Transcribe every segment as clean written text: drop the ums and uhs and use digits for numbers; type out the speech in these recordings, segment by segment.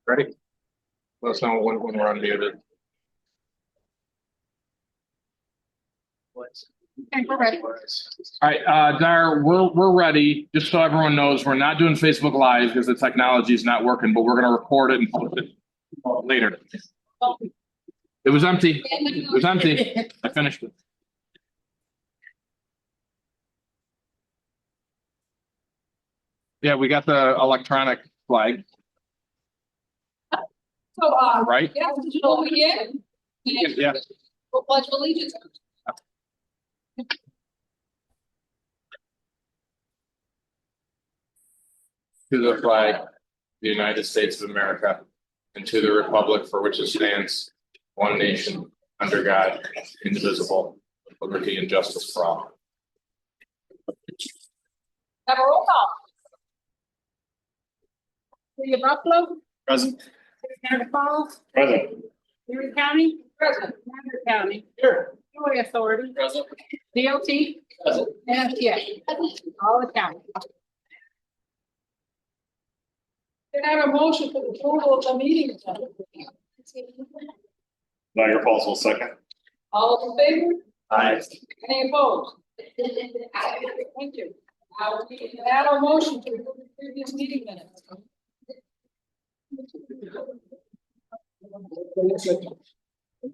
Ready? Let us know when we're unmuted. Okay, we're ready. All right, Dar, we're ready. Just so everyone knows, we're not doing Facebook Live because the technology is not working, but we're going to record it and post it later. It was empty. It was empty. I finished it. Yeah, we got the electronic flag. So, right? yeah, digital again. Yeah. We'll pledge allegiance. To the flag of the United States of America, and to the republic for which it stands, one nation, under God, indivisible, with liberty and justice for all. Have a roll call. City of Buffalo. Present. Niagara Falls. Present. Erie County. Present. Niagara County. Here. Highway Authority. Present. DOT. Present. And FTA. All the county. Can I have a motion for the approval of the meeting agenda? Niagara Falls will second. All in favor? Aye. Any opposed? Thank you. Can I have a motion to approve the previous meeting minutes?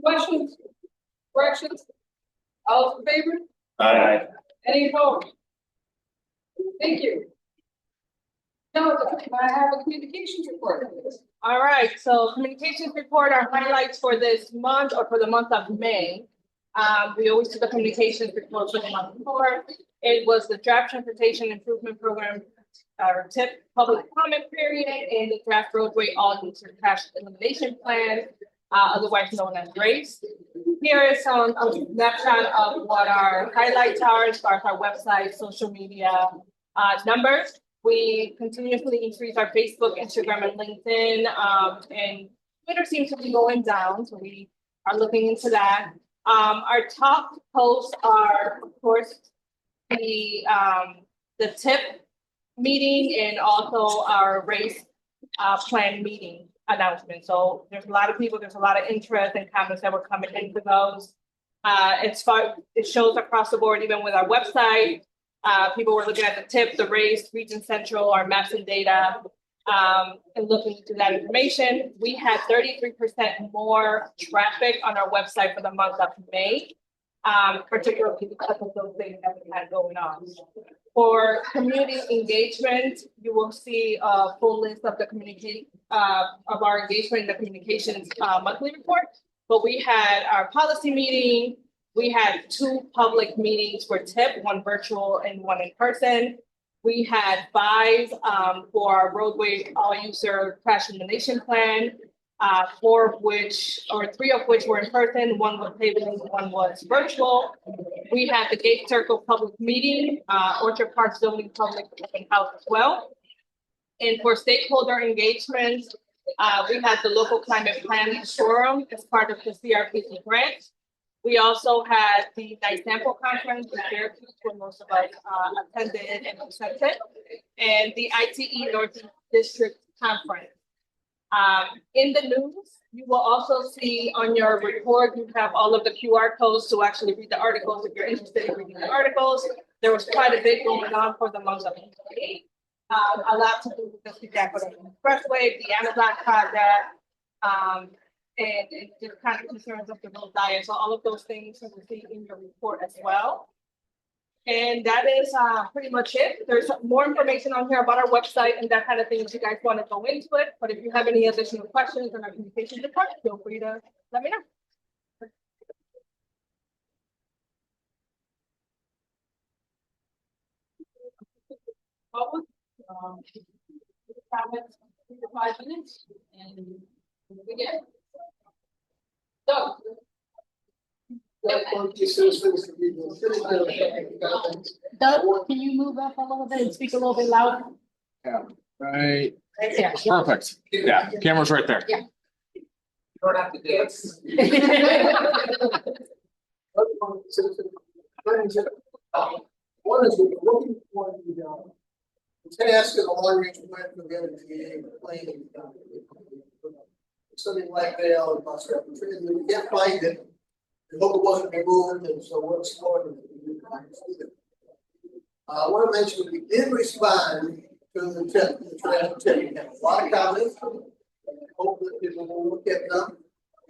Questions? Corrections? All in favor? Aye. Any opposed? Thank you. Now, I have a communications report. All right, so communications report are highlights for this month or for the month of May. We always do the communications report for the month before. It was the draft transportation improvement program, TIP public comment period, and the draft roadway all user crash elimination plan, otherwise known as RACE. Here is a snapshot of what our highlights are as far as our website, social media numbers. We continuously increase our Facebook, Instagram, and LinkedIn, and Twitter seems to be going down, so we are looking into that. Our top posts are, of course, the TIP meeting and also our race plan meeting announcement. So there's a lot of people, there's a lot of interest and comments that were coming into those. It shows across the board, even with our website. People were looking at the TIP, the race, Region Central, our maps and data, and looking into that information. We had 33% more traffic on our website for the month of May, particularly because of those things that we had going on. For community engagement, you will see a full list of the of our engagement in the communications monthly report. But we had our policy meeting. We had 2 public meetings for TIP, one virtual and one in person. We had 5 for our roadway all user crash elimination plan, 3 of which were in person, 1 was paving, 1 was virtual. We had the Gate Circle public meeting, Orchard Park zoning public open house as well. And for stakeholder engagement, we had the local climate plan forum as part of the CRPC grant. We also had the Night Sample Conference in Syracuse, where most of us attended and presented, and the ITE Northeast District Conference. In the news, you will also see on your report, you have all of the QR codes to actually read the articles if you're interested in reading the articles. There was quite a bit going on for the month of May. A lot to do with the Seattle Expressway, the Amazon project, and just kind of concerns of the road diet. So all of those things you will see in your report as well. And that is pretty much it. There's more information on here about our website and that kind of thing if you guys want to go into it. But if you have any additional questions on our communication department, feel free to let me know. Comments, 5 minutes, and we get it. So, Doug, can you move up a little bit and speak a little bit louder? Yeah. Right. Right there. Perfect. Yeah. Camera's right there. Yeah. You don't have to dance. One is looking for The task of the long range plan for the MTA planning. Something like Vale and bus rapid transit, we can't find it. We hope it wasn't removed, and so we're exploring it. I want to mention we did respond to the tip, the traffic tip. We have a lot of comments. Hope that people will look at them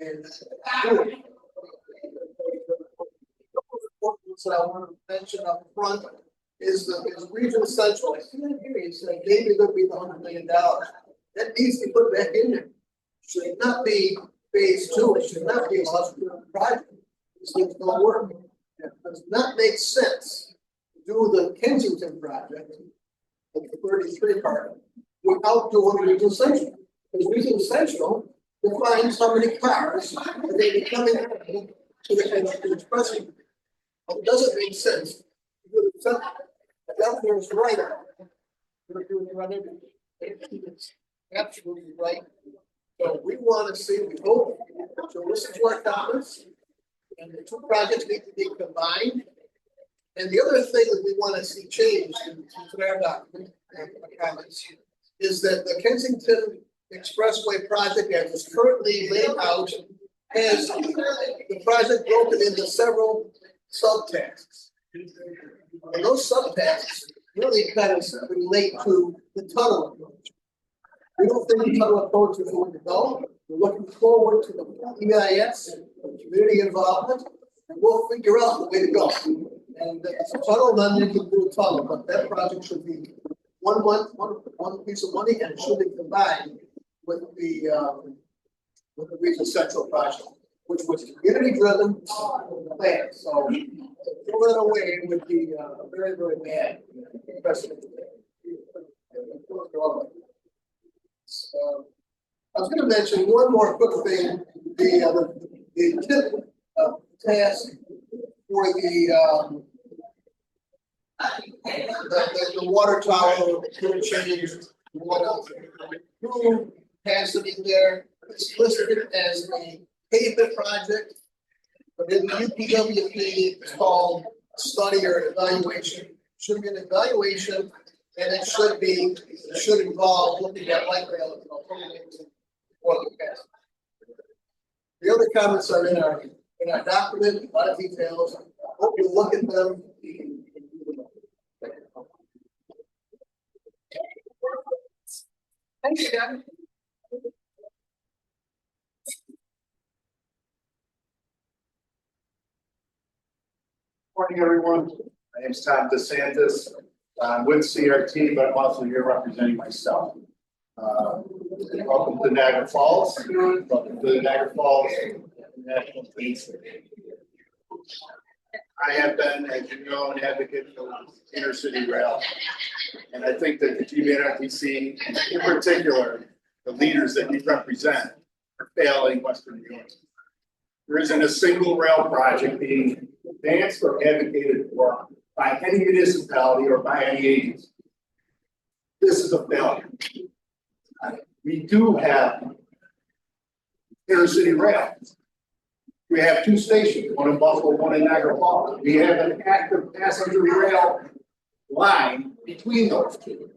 and that I want to mention up front is Region Central. I see that here, it's like maybe there'll be the $100 million. That needs to be put back in there. Should not be phase two, it should not be a hospital project. These things don't work. It does not make sense to do the Kensington project, the 33 part, without doing Region Central. Because Region Central defines how many cars that they be coming to the expressway. It doesn't make sense. The governor is right. It's absolutely right. So we want to see, we hope, so listen to our comments. And the two projects need to be combined. And the other thing that we want to see changed in our document and comments is that the Kensington Expressway project as it's currently laid out has the project broken into several subtasks. And those subtasks really kind of relate to the tunnel approach. We don't think the tunnel approach is going to go. We're looking forward to the EIS, community involvement, and we'll figure out the way to go. And it's a tunnel, then you can do a tunnel, but that project should be one piece of money, and it should be combined with the Region Central project, which was community driven plan. So throw that away would be very, very bad. So I was going to mention one more quick thing. The tip task for the water tower change, what else? Crew capacity there. It's listed as a pavement project, but in the UPWP it's called a study or evaluation. Should be an evaluation, and it should involve looking at light rail and alternatives for the past. The other comments are in our document, a lot of details. Hope you look at them. Thank you, Doug. Morning, everyone. My name is Tom DeSantis. I'm with CRT, but I'm also here representing myself. Welcome to Niagara Falls. Welcome to the Niagara Falls National Police. I have been, as you know, an advocate for intercity rail. And I think that the GBNRTC, in particular, the leaders that you represent, are failing Western New York. There isn't a single rail project being advanced or advocated for by any municipality or by any agency. This is a failure. We do have intercity rail. We have two stations, one in Buffalo, one in Niagara Falls. We have an active passenger rail line between those two.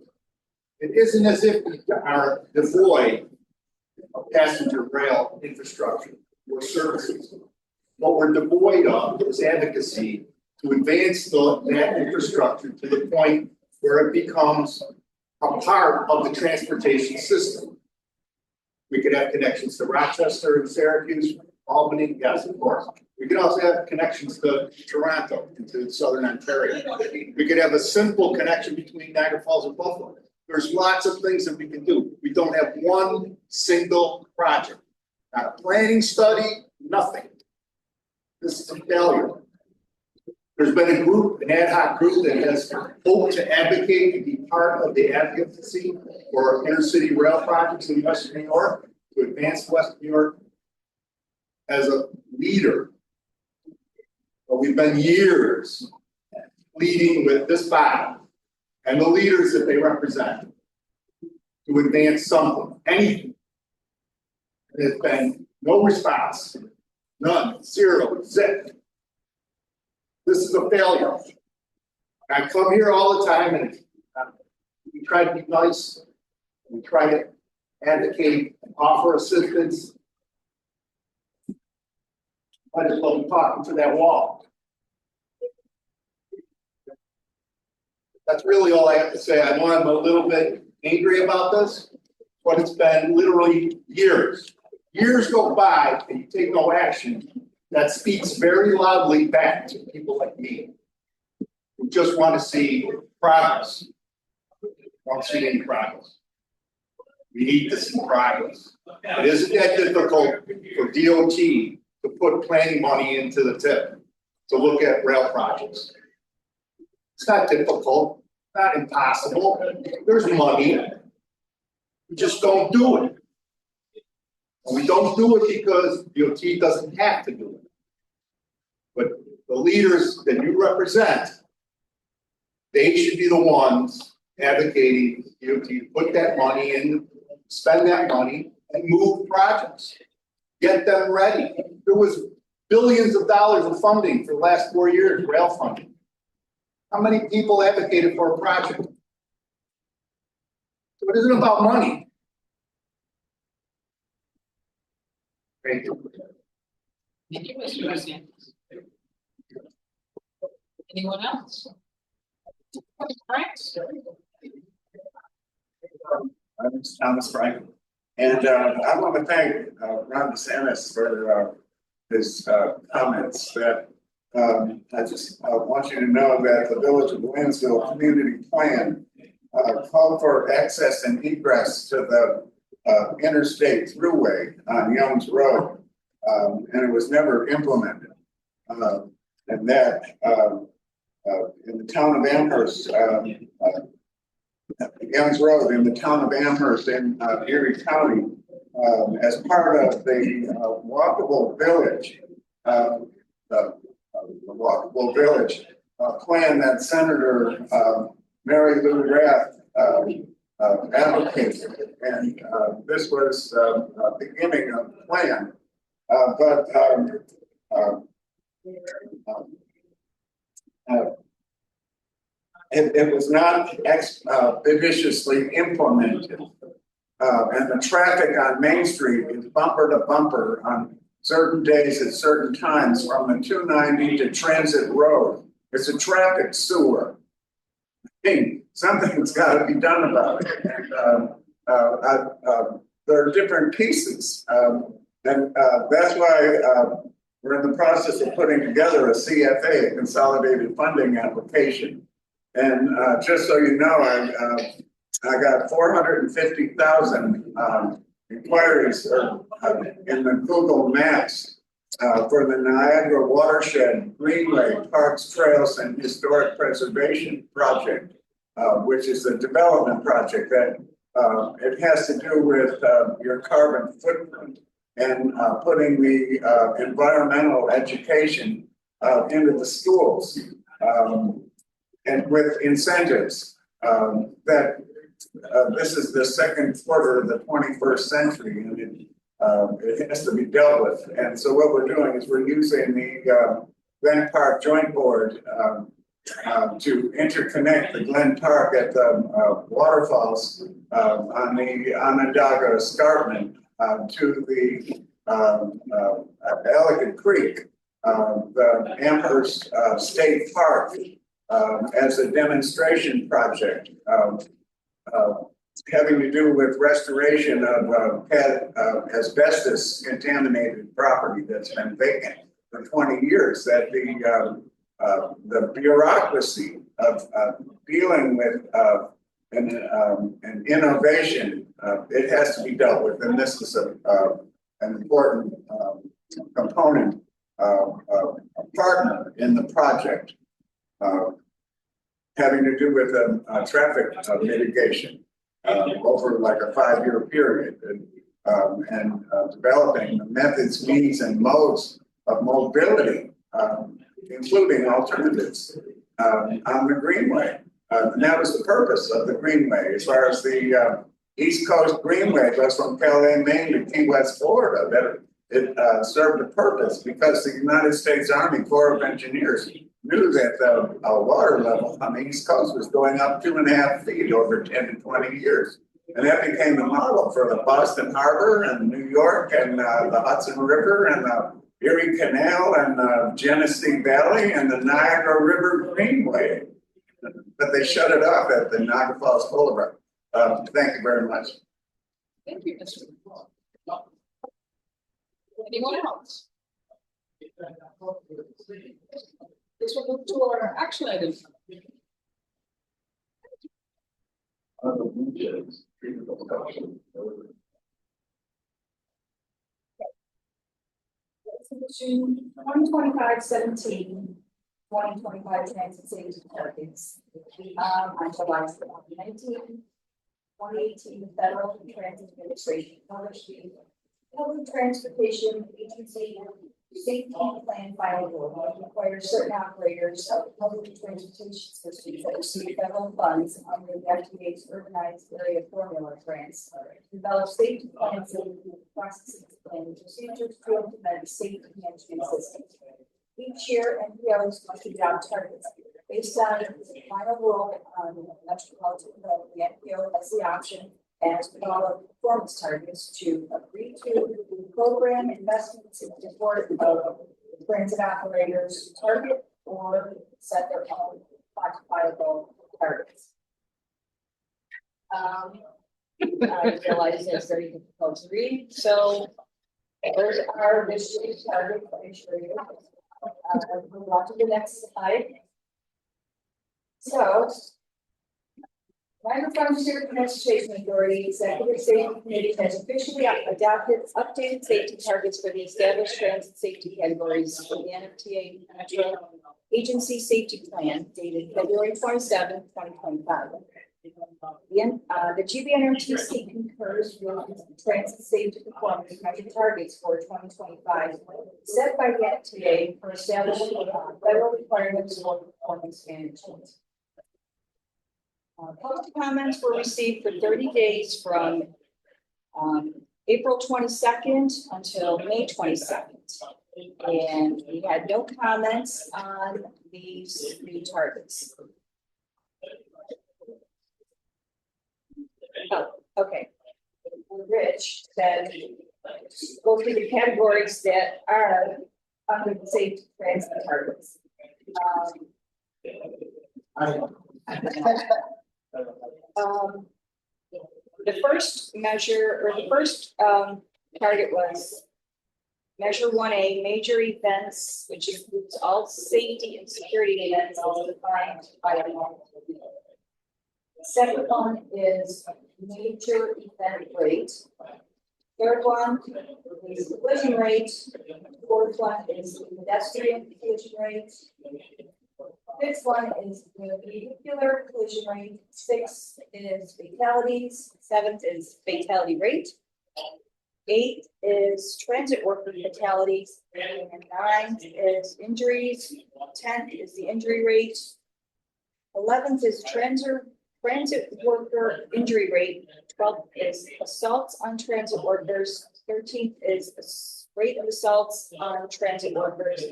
It isn't as if we are devoid of passenger rail infrastructure or services. What we're devoid of is advocacy to advance that infrastructure to the point where it becomes a part of the transportation system. We could have connections to Rochester and Syracuse, Albany, yes, of course. We could also have connections to Toronto, into southern Ontario. We could have a simple connection between Niagara Falls and Buffalo. There's lots of things that we can do. We don't have one single project. Not a planning study, nothing. This is a failure. There's been a group, an ad hoc group that has hoped to advocate and be part of the advocacy for intercity rail projects in Western New York, to advance Western New York as a leader. But we've been years leading with this body and the leaders that they represent to advance something, anything. There's been no response, none, zero, zip. This is a failure. I come here all the time and try to be nice. We try to advocate and offer assistance. I just love talking to that wall. That's really all I have to say. I know I'm a little bit angry about this, but it's been literally years. Years go by and you take no action. That speaks very loudly back to people like me who just want to see progress. Don't see any progress. We need to see progress. It isn't that difficult for DOT to put planning money into the tip to look at rail projects. It's not difficult, not impossible. There's money. We just don't do it. And we don't do it because DOT doesn't have to do it. But the leaders that you represent, they should be the ones advocating DOT to put that money in, spend that money and move projects. Get them ready. There was billions of dollars of funding for the last 4 years, rail funding. How many people advocated for a project? So it isn't about money. Thank you. Thank you, Mr. President. Anyone else? All right. My name is Thomas Franklin, and I want to thank Ron DeSantis for his comments. That I just want you to know that the Village of Williamsville Community Plan called for access and egress to the interstate thruway on Young's Road, and it was never implemented. And that in the town of Amherst, Young's Road in the town of Amherst in Erie County, as part of the walkable village, the walkable village plan that Senator Mary Lou Rath advocated, and this was a beginning of the plan, it was not expeditiously implemented. And the traffic on Main Street is bumper to bumper on certain days at certain times from the 290 to Transit Road. It's a traffic sewer. Hey, something's got to be done about it. And there are different pieces. And that's why we're in the process of putting together a CFA, a consolidated funding application. And just so you know, I got 450,000 inquiries in the Google Maps for the Niagara Watershed Greenway Parks, Trails, and Historic Preservation Project, which is a development project that it has to do with your carbon footprint and putting the environmental education into the schools. And with incentives that this is the second quarter of the 21st century, and it has to be dealt with. And so what we're doing is we're using the Glen Park Joint Board to interconnect the Glen Park at the waterfalls on the Onondaga Escarpment to the Elegant Creek, the Amherst State Park, as a demonstration project having to do with restoration of asbestos contaminated property that's been vacant for 20 years. That the bureaucracy of dealing with an innovation, it has to be dealt with, and this is an important component, a partner in the project. Having to do with traffic mitigation over like a 5-year period, and developing the methods, means, and modes of mobility, including alternatives on the Greenway. And that was the purpose of the Greenway. As far as the East Coast Greenway goes from Calais, Maine to Key West, Florida, that it served a purpose because the United States Army Corps of Engineers knew that the water level on the East Coast was going up 2.5 feet over 10 to 20 years. And that became the model for the Boston Harbor and New York and the Hudson River and the Erie Canal and the Genesee Valley and the Niagara River Greenway. But they shut it off at the Niagara Falls Boulevard. Thank you very much. Thank you, Mr. Anyone else? This will move to our action items. Resolution 2025-17, 2025 transit safety targets. On July 19, 2018, the Federal Transit Administration published the Public Transportation Agency Safety Plan Final Rule, which requires certain operators of public transportation systems that receive federal funds under the FDA's Urbanized Area Formula grants to develop safety plans and processes and procedures to implement safety management systems. Each year, NPOs must adopt targets based on the final rule on metropolitan development. The NPO has the option, as with all of performance targets, to agree to program investments in support of transit operators target or set their own quantifiable targets. I realize it's very difficult to read, so those are the shaped targets I assure you. Move on to the next slide. So, Niagara Falls State Transportation Authority Executive Safety Committee has officially adopted updated safety targets for the established transit safety categories for the NFTA Metro Agency Safety Plan dated February 27, 2025. The GBNRTC concurs with transit safety performance measure targets for 2025 set by the NFTA for establishing federal requirements for performance management. Public comments were received for 30 days from April 22nd until May 22nd. And we had no comments on these new targets. Oh, okay. Rich said, go through the categories that are under the safety transit targets. The first measure or the first target was measure 1A, major events, which includes all safety and security events as defined by the law. The second one is major event rate. Third one is collision rate. Fourth one is pedestrian collision rate. Fifth one is the vehicular collision rate. Sixth is fatalities. Seventh is fatality rate. Eighth is transit worker fatalities. And ninth is injuries. 10th is the injury rate. 11th is transit worker injury rate. 12th is assaults on transit workers. 13th is rate of assaults on transit workers.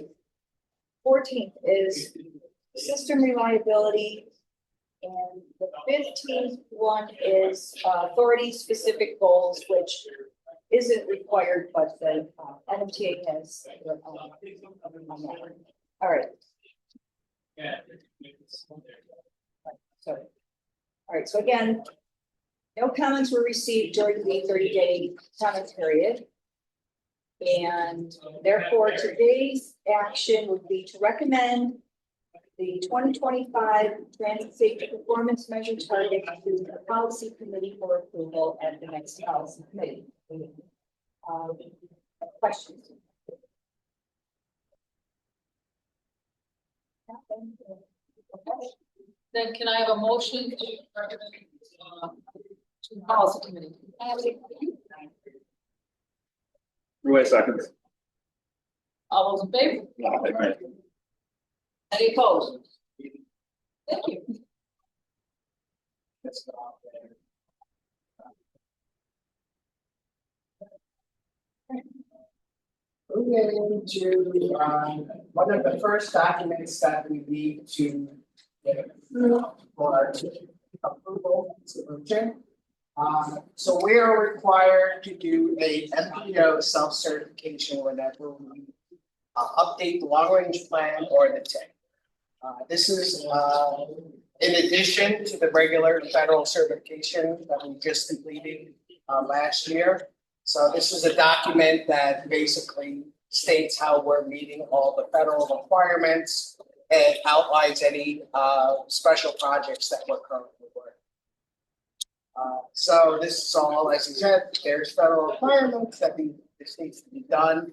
14th is system reliability. And the 15th one is authority specific goals, which isn't required, but the NFTA has on that. All right. All right, so again, no comments were received during the 30-day comment period. And therefore, today's action would be to recommend the 2025 Transit Safety Performance Measure Target to the Policy Committee for approval at the next Policy Committee. Questions? Okay. Then can I have a motion to recommend to the policy committee? Wait a second. All those in favor? Any opposed? Thank you. Moving to one of the first documents that we need to get approved for approval solution. So we are required to do a MPO self-certification whenever we update the long-range plan or the TIC. This is in addition to the regular federal certification that we just completed last year. So this is a document that basically states how we're meeting all the federal requirements and outlines any special projects that we're currently working. So this is all, as you said, there's federal requirements that this needs to be done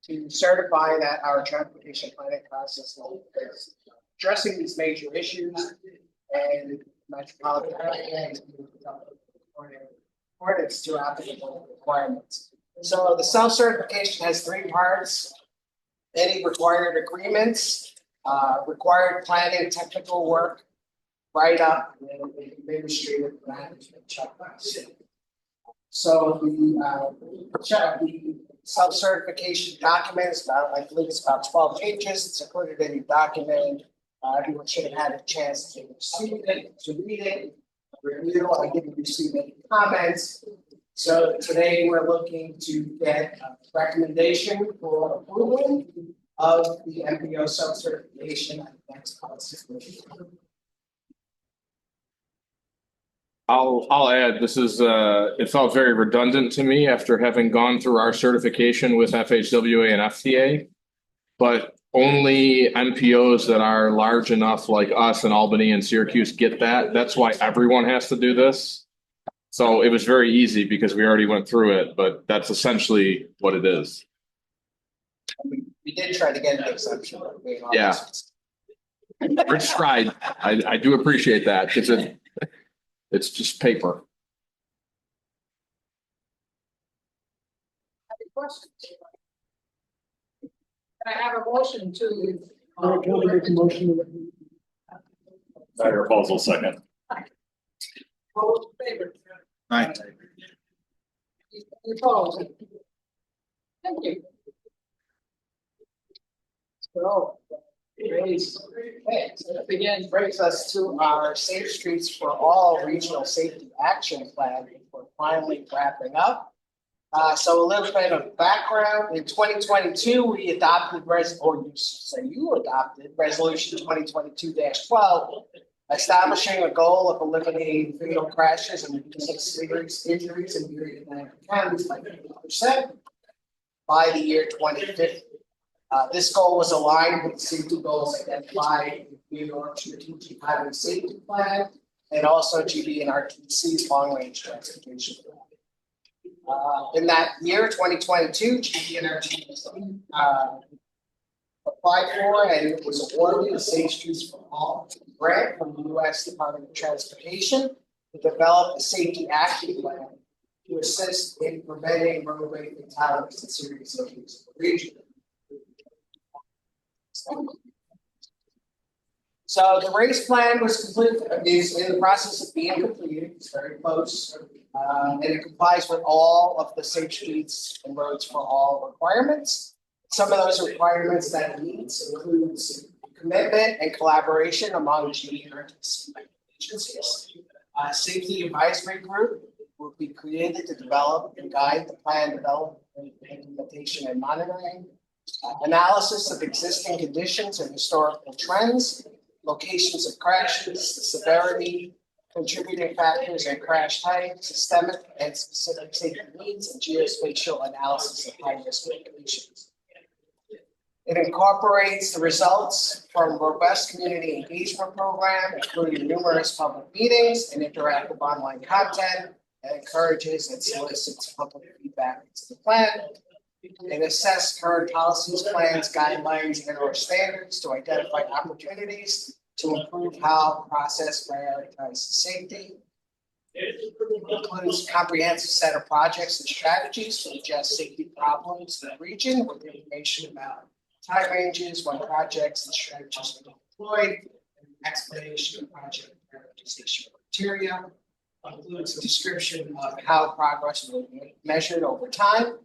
to certify that our transportation planning process is addressing these major issues and metropolitan areas accordance to applicable requirements. So the self-certification has three parts: any required agreements, required planning, technical work, write-up, and administrative management checklist. So the self-certification document is about, I believe it's about 12 pages. It's included in your document. Everyone should have had a chance to receive it, to read it, review. I didn't receive any comments. So today we're looking to get a recommendation for approval of the MPO self-certification at the next policy committee. I'll add, this is, it felt very redundant to me after having gone through our certification with FHWA and FTA. But only MPOs that are large enough like us in Albany and Syracuse get that. That's why everyone has to do this. So it was very easy because we already went through it, but that's essentially what it is. We did try to get an exception. Yeah. Rich tried. I do appreciate that because it's just paper. Any questions? Can I have a motion to? Tiger Falls will second. All in favor? Aye. Any opposed? Thank you. So, again, brings us to our Safe Streets for All Regional Safety Action Plan. We're finally wrapping up. So a little bit of background. In 2022, we adopted you adopted Resolution 2022-12, establishing a goal of eliminating fatal crashes and reducing serious injuries in Erie and counties by 50% by the year 2050. This goal was aligned with safety goals identified in New York Strategic Highway Safety Plan and also GBNRTC's Long Range Transportation Plan. In that year, 2022, GBNRTC applied for and was awarded a Safe Streets for All grant from the U.S. Department of Transportation to develop a safety action plan to assist in preventing roadway fatalities and serious injuries in the region. So the race plan is in the process of being completed. It's very close, and it complies with all of the Safe Streets and Roads for All requirements. Some of those requirements that it meets includes commitment and collaboration among GBNRTC agencies. A safety advisory group will be created to develop and guide the plan development, implementation, and monitoring. Analysis of existing conditions and historical trends, locations of crashes, the severity, contributing factors and crash type, systemic and specific safety needs, and geospatial analysis of high-risk locations. It incorporates the results from a robust community engagement program, including numerous public meetings and interactive online content, and encourages and solicits public feedback into the plan. And assess current policies, plans, guidelines, and/or standards to identify opportunities to improve how process prioritizes safety. It includes a comprehensive set of projects and strategies to address safety problems in the region with information about time ranges, when projects and strategies are deployed, and explanation of project prioritization criteria. Includes a description of how progress will be measured over time.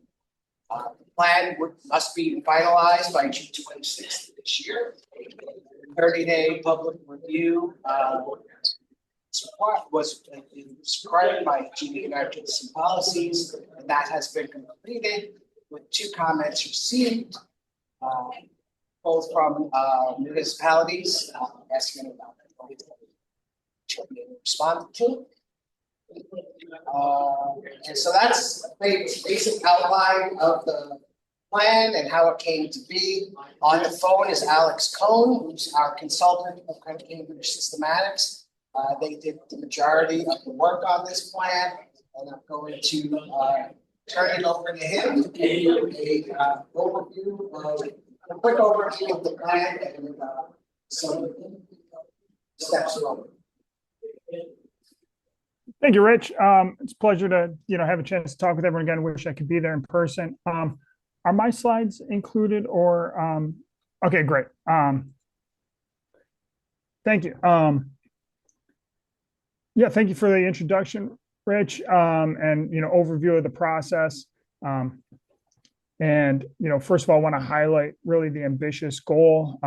The plan must be finalized by June 26th this year. 30-day public review was required by GB Emergency Policies, and that has been completed with 2 comments received, both from municipalities asking about responded to. And so that's a basic outline of the plan and how it came to be. On the phone is Alex Cohn, who's our consultant of Cambridge Systematics. They did the majority of the work on this plan, and I'm going to turn it over to him to give you a quick overview of the plan and some steps forward. Thank you, Rich. It's a pleasure to have a chance to talk with everyone again. Wish I could be there in person. Are my slides included or okay, great. Thank you. Yeah, thank you for the introduction, Rich, and overview of the process. And first of all, I want to highlight really the ambitious goal.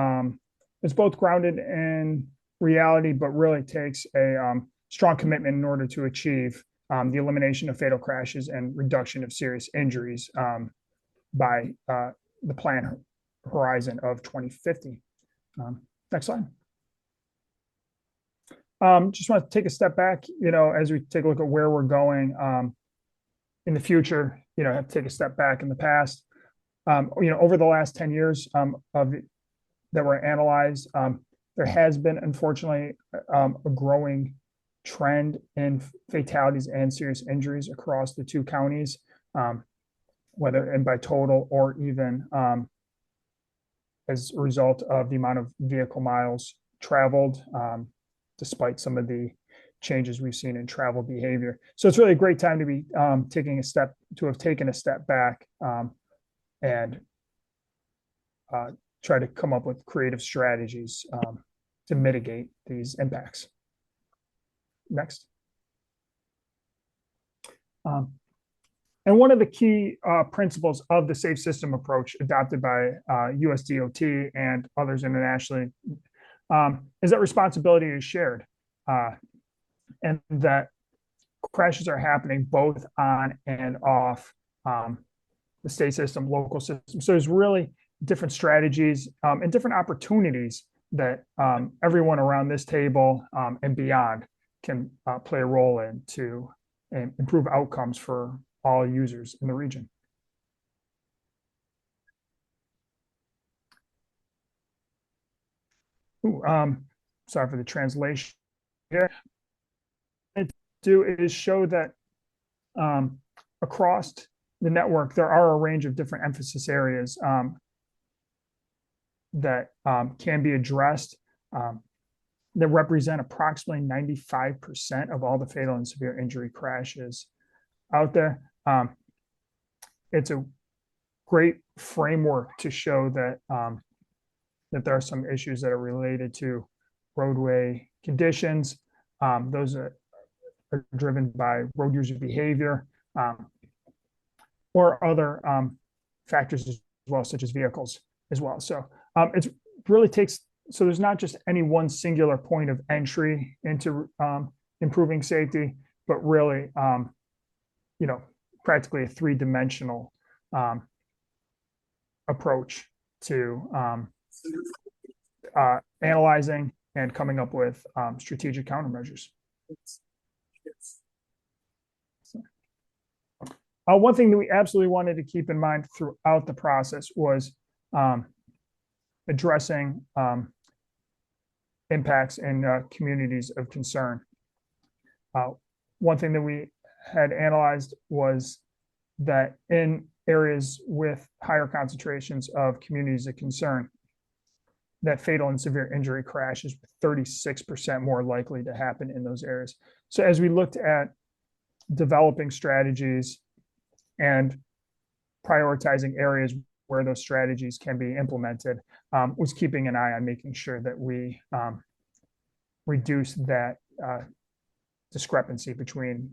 It's both grounded in reality, but really takes a strong commitment in order to achieve the elimination of fatal crashes and reduction of serious injuries by the plan horizon of 2050. Next slide. Just want to take a step back, as we take a look at where we're going in the future, have to take a step back in the past. Over the last 10 years that were analyzed, there has been, unfortunately, a growing trend in fatalities and serious injuries across the 2 counties, whether by total or even as a result of the amount of vehicle miles traveled, despite some of the changes we've seen in travel behavior. So it's really a great time to be taken a step back and try to come up with creative strategies to mitigate these impacts. Next. And one of the key principles of the safe system approach adopted by USDOT and others internationally is that responsibility is shared, and that crashes are happening both on and off the state system, local system. So there's really different strategies and different opportunities that everyone around this table and beyond can play a role in to improve outcomes for all users in the region. Ooh, sorry for the translation here. What I do is show that across the network, there are a range of different emphasis areas that can be addressed that represent approximately 95% of all the fatal and severe injury crashes out there. It's a great framework to show that that there are some issues that are related to roadway conditions. Those are driven by road user behavior or other factors as well, such as vehicles as well. So it really takes, so there's not just any one singular point of entry into improving safety, but really, practically a 3-dimensional approach to analyzing and coming up with strategic countermeasures. One thing that we absolutely wanted to keep in mind throughout the process was addressing impacts in communities of concern. One thing that we had analyzed was that in areas with higher concentrations of communities of concern, that fatal and severe injury crashes were 36% more likely to happen in those areas. So as we looked at developing strategies and prioritizing areas where those strategies can be implemented, was keeping an eye on making sure that we reduce that discrepancy between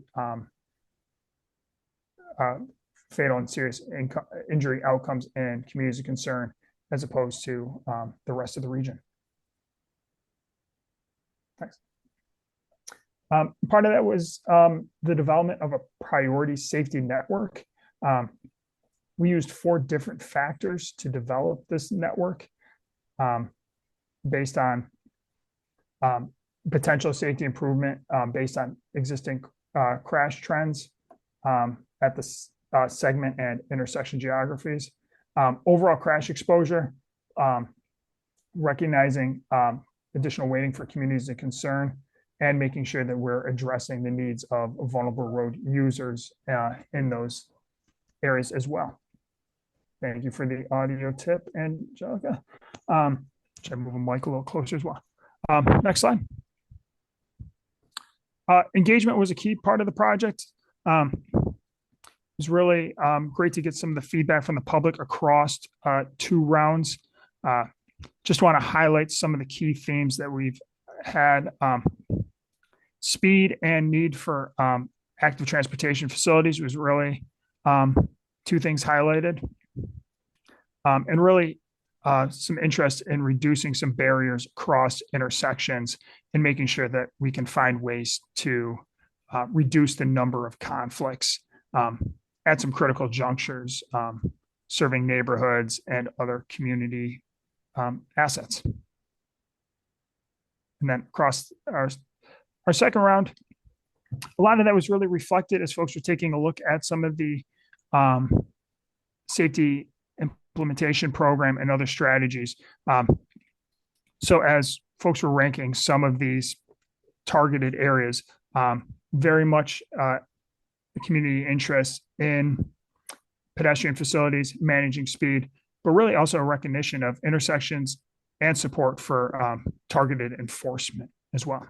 fatal and serious injury outcomes in communities of concern as opposed to the rest of the region. Thanks. Part of that was the development of a priority safety network. We used 4 different factors to develop this network based on potential safety improvement based on existing crash trends at the segment and intersection geographies, overall crash exposure, recognizing additional weighting for communities of concern, and making sure that we're addressing the needs of vulnerable road users in those areas as well. Thank you for the audio tip, Angelica. Should I move the mic a little closer as well? Next slide. Engagement was a key part of the project. It was really great to get some of the feedback from the public across 2 rounds. Just want to highlight some of the key themes that we've had. Speed and need for active transportation facilities was really 2 things highlighted. And really some interest in reducing some barriers across intersections and making sure that we can find ways to reduce the number of conflicts at some critical junctures, serving neighborhoods and other community assets. And then across our second round, a lot of that was really reflected as folks were taking a look at some of the safety implementation program and other strategies. So as folks were ranking some of these targeted areas, very much community interest in pedestrian facilities, managing speed, but really also a recognition of intersections and support for targeted enforcement as well.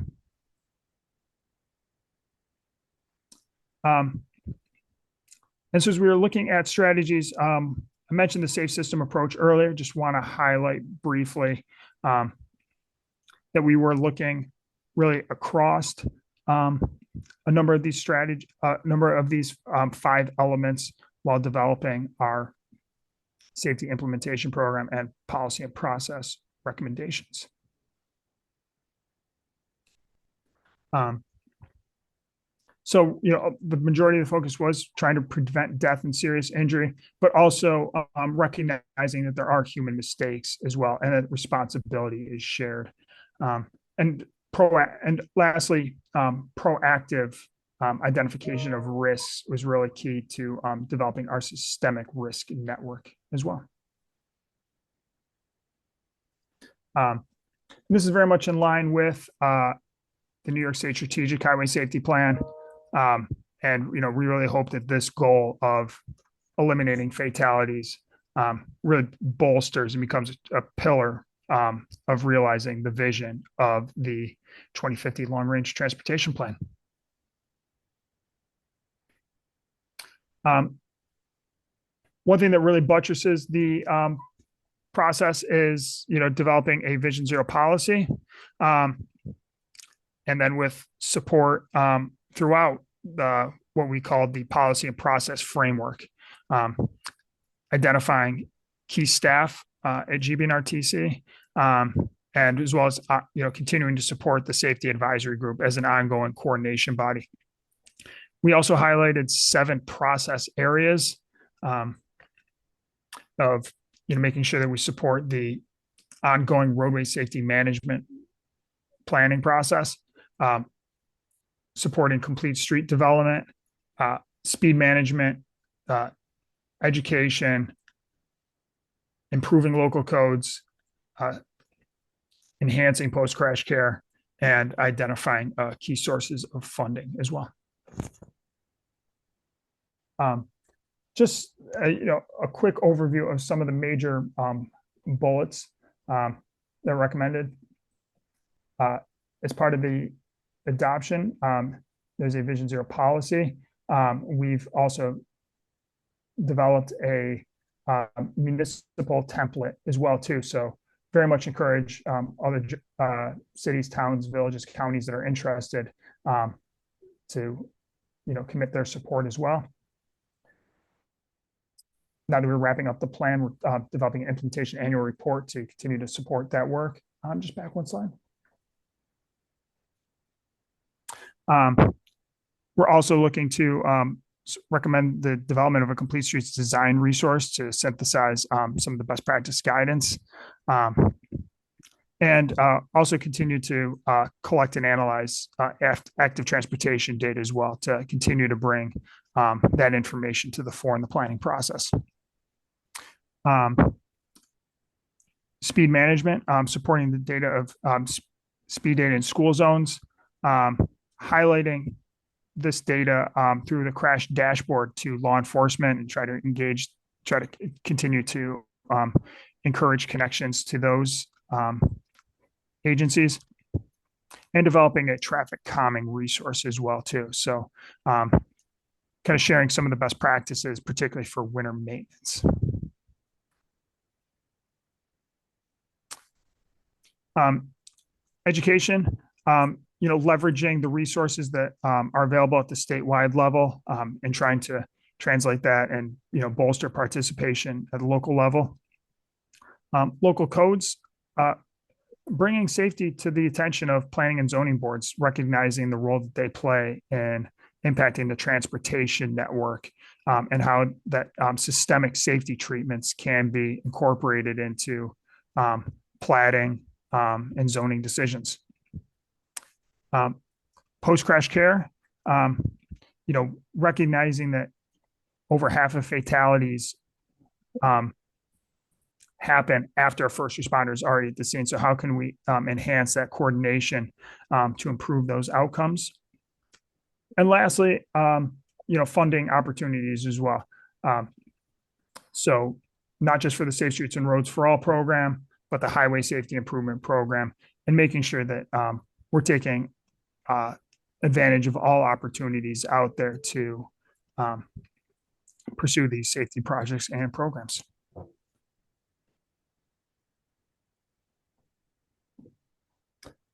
And so as we were looking at strategies, I mentioned the safe system approach earlier. Just want to highlight briefly that we were looking really across a number of these 5 elements while developing our safety implementation program and policy and process recommendations. So, the majority of the focus was trying to prevent death and serious injury, but also recognizing that there are human mistakes as well, and that responsibility is shared. And lastly, proactive identification of risks was really key to developing our systemic risk network as well. This is very much in line with the New York State Strategic Highway Safety Plan. And, we really hope that this goal of eliminating fatalities really bolsters and becomes a pillar of realizing the vision of the 2050 Long Range Transportation Plan. One thing that really buttresses the process is, developing a Vision Zero policy, and then with support throughout what we call the policy and process framework, identifying key staff at GBNRTC, and as well as continuing to support the safety advisory group as an ongoing coordination body. We also highlighted 7 process areas of making sure that we support the ongoing roadway safety management planning process, supporting complete street development, speed management, education, improving local codes, enhancing post-crash care, and identifying key sources of funding as well. Just a quick overview of some of the major bullets that are recommended. As part of the adoption, there's a Vision Zero policy. We've also developed a municipal template as well too. So very much encourage other cities, towns, villages, counties that are interested to commit their support as well. now that we're wrapping up the plan, we're developing an implementation annual report to continue to support that work. Just back one slide. We're also looking to recommend the development of a complete streets design resource to synthesize some of the best practice guidance, and also continue to collect and analyze active transportation data as well to continue to bring that information to the fore in the planning process. Speed management, supporting the data of speed data in school zones, highlighting this data through the crash dashboard to law enforcement and try to continue to encourage connections to those agencies, and developing a traffic calming resource as well too. So kind of sharing some of the best practices, particularly for winter maintenance. Education, leveraging the resources that are available at the statewide level, and trying to translate that and, bolster participation at the local level. Local codes, bringing safety to the attention of planning and zoning boards, recognizing the role that they play in impacting the transportation network, and how that systemic safety treatments can be incorporated into platting and zoning decisions. Post-crash care, recognizing that over half of fatalities happen after first responders are already at the scene. So how can we enhance that coordination to improve those outcomes? And lastly, funding opportunities as well. So not just for the Safe Streets and Roads for All program, but the Highway Safety Improvement Program, and making sure that we're taking advantage of all opportunities out there to pursue these safety projects and programs.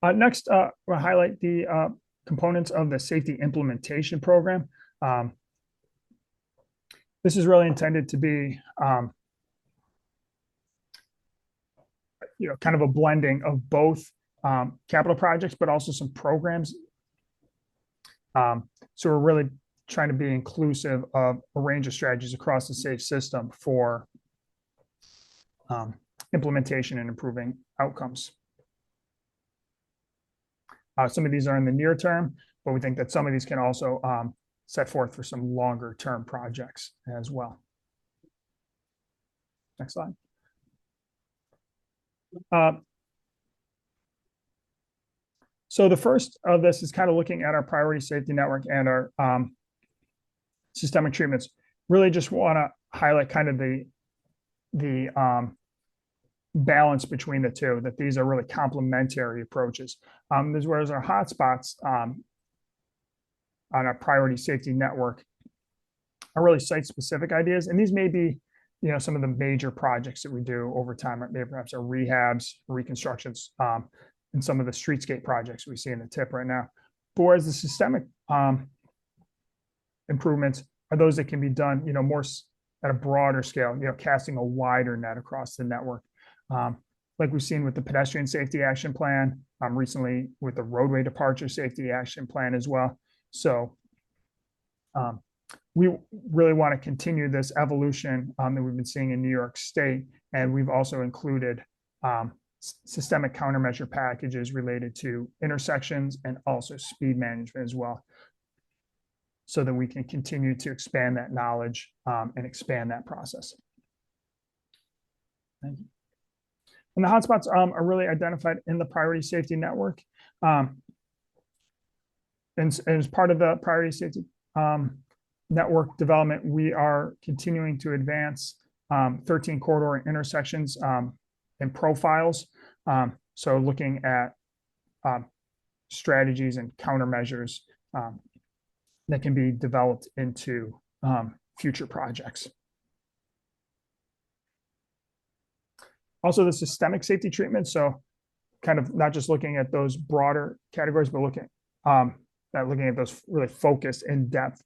Next, we'll highlight the components of the Safety Implementation Program. This is really intended to be kind of a blending of both capital projects, but also some programs. So we're really trying to be inclusive of a range of strategies across the SAFE system for implementation and improving outcomes. Some of these are in the near term, but we think that some of these can also set forth for some longer term projects as well. Next slide. So the first of this is kind of looking at our priority safety network and our systemic treatments. Really just want to highlight kind of the balance between the two, that these are really complementary approaches. Whereas our hotspots on our priority safety network are really site-specific ideas. And these may be, some of the major projects that we do over time, maybe perhaps our rehabs, reconstructions, and some of the streetscape projects we see in the tip right now. But whereas the systemic improvements are those that can be done, more at a broader scale, casting a wider net across the network. Like we've seen with the pedestrian safety action plan, recently with the roadway departure safety action plan as well. So we really want to continue this evolution that we've been seeing in New York State. And we've also included systemic countermeasure packages related to intersections and also speed management as well, so that we can continue to expand that knowledge and expand that process. Thank you. And the hotspots are really identified in the priority safety network. And as part of the priority safety network development, we are continuing to advance 13 corridor intersections and profiles. So looking at strategies and countermeasures that can be developed into future projects. Also, the systemic safety treatment. So kind of not just looking at those broader categories, but looking at those really focused in-depth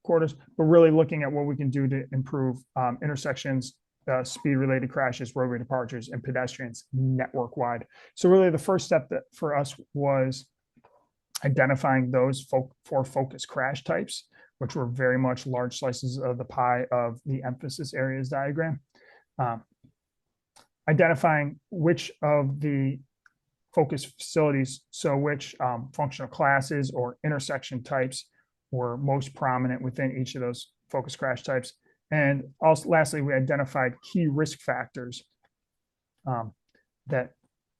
quarters, but really looking at what we can do to improve intersections, speed-related crashes, roadway departures, and pedestrians network-wide. So really the first step that for us was identifying those four focus crash types, which were very much large slices of the pie of the emphasis areas diagram. Identifying which of the focus facilities, so which functional classes or intersection types were most prominent within each of those focus crash types. And also, lastly, we identified key risk factors that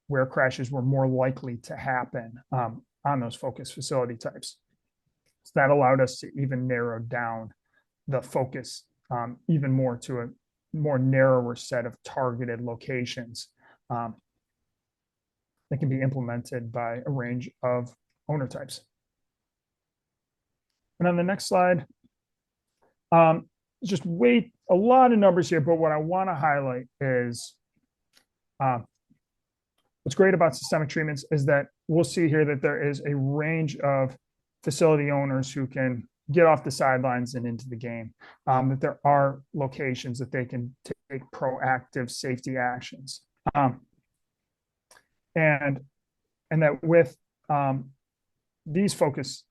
where crashes were more likely to happen on those focus facility types. So that allowed us to even narrow down the focus even more to a more narrower set of targeted locations that can be implemented by a range of owner types. And on the next slide, just a lot of numbers here, but what I want to highlight is what's great about systemic treatments is that we'll see here that there is a range of facility owners who can get off the sidelines and into the game, that there are locations that they can take proactive safety actions. And that with these focus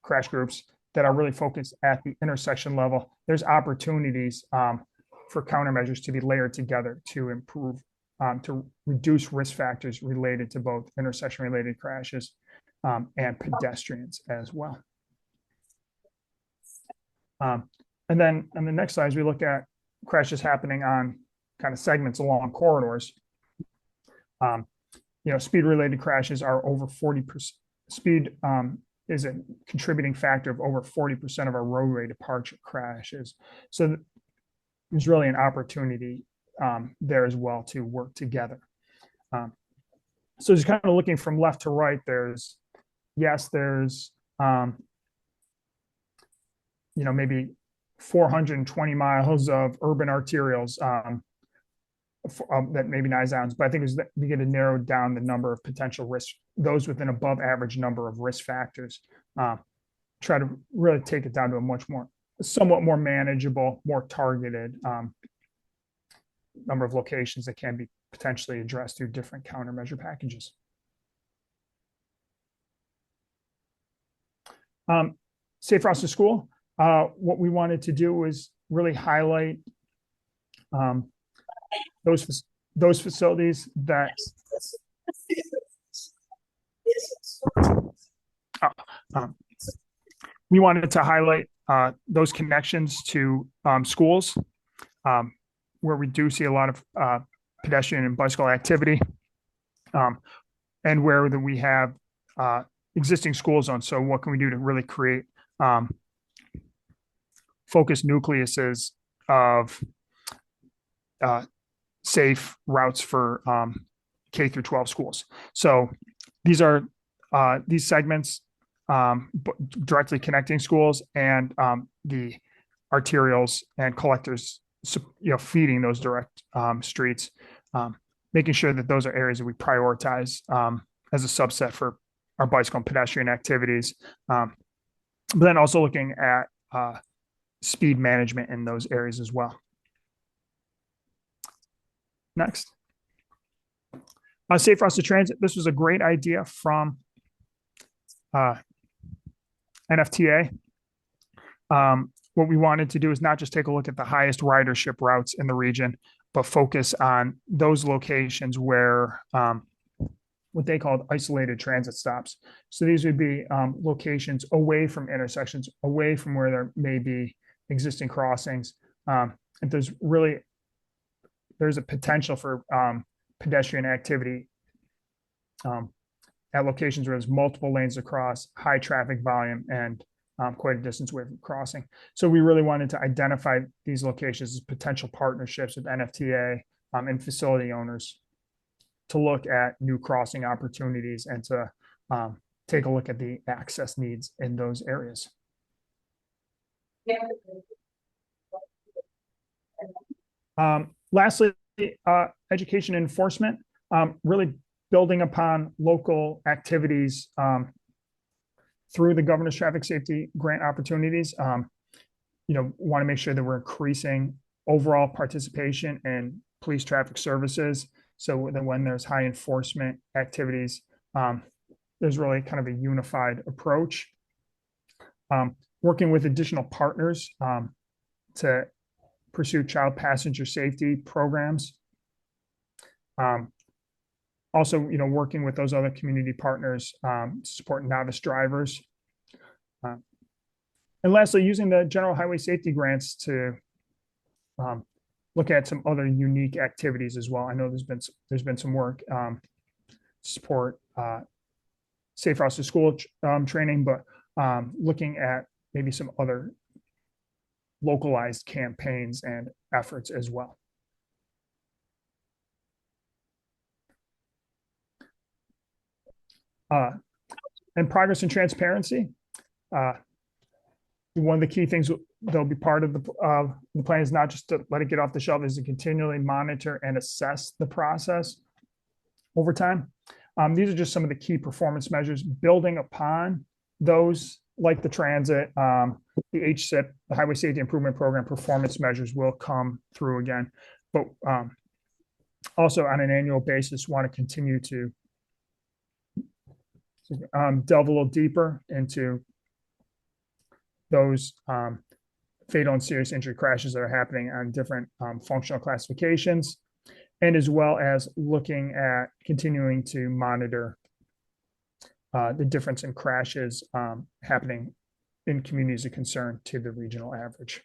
crash groups that are really focused at the intersection level, there's opportunities for countermeasures to be layered together to improve, to reduce risk factors related to both intersection-related crashes and pedestrians as well. And then on the next slide, as we look at crashes happening on kind of segments along corridors, speed-related crashes are over 40%. Speed is a contributing factor of over 40% of our roadway departure crashes. So there's really an opportunity there as well to work together. So just kind of looking from left to right, there's maybe 420 miles of urban arterials that maybe not zones, but I think we get to narrow down the number of potential risks, those with an above average number of risk factors, try to really take it down to a somewhat more manageable, more targeted number of locations that can be potentially addressed through different countermeasure packages. Safe routes to school. What we wanted to do was really highlight those facilities that we wanted to highlight those connections to schools where we do see a lot of pedestrian and bicycle activity, and where we have existing school zones. So what can we do to really create focused nucleuses of safe routes for K through 12 schools? So these are these segments directly connecting schools and the arterials and collectors, feeding those direct streets, making sure that those are areas that we prioritize as a subset for our bicycle and pedestrian activities, but then also looking at speed management in those areas as well. Next. Safe routes to transit. This was a great idea from NFTA. What we wanted to do is not just take a look at the highest ridership routes in the region, but focus on those locations where what they called isolated transit stops. So these would be locations away from intersections, away from where there may be existing crossings. And there's a potential for pedestrian activity at locations where there's multiple lanes across, high traffic volume, and quite a distance away from crossing. So we really wanted to identify these locations as potential partnerships with NFTA and facility owners to look at new crossing opportunities and to take a look at the access needs in those areas. Lastly, education and enforcement, really building upon local activities through the governor's traffic safety grant opportunities, want to make sure that we're increasing overall participation in police traffic services. So that when there's high enforcement activities, there's really kind of a unified approach. Working with additional partners to pursue child passenger safety programs. Also, working with those other community partners to support novice drivers. And lastly, using the general highway safety grants to look at some other unique activities as well. I know there's been some work to support safe routes to school training, but looking at maybe some other localized campaigns and efforts as well. And progress and transparency. One of the key things that'll be part of the plan is not just to let it get off the shelf, is to continually monitor and assess the process over time. These are just some of the key performance measures. Building upon those, like the transit, the HSIP, the Highway Safety Improvement Program performance measures will come through again. But also on an annual basis, want to continue to delve a little deeper into those fatal and serious injury crashes that are happening on different functional classifications, and as well as looking at continuing to monitor the difference in crashes happening in communities of concern to the regional average.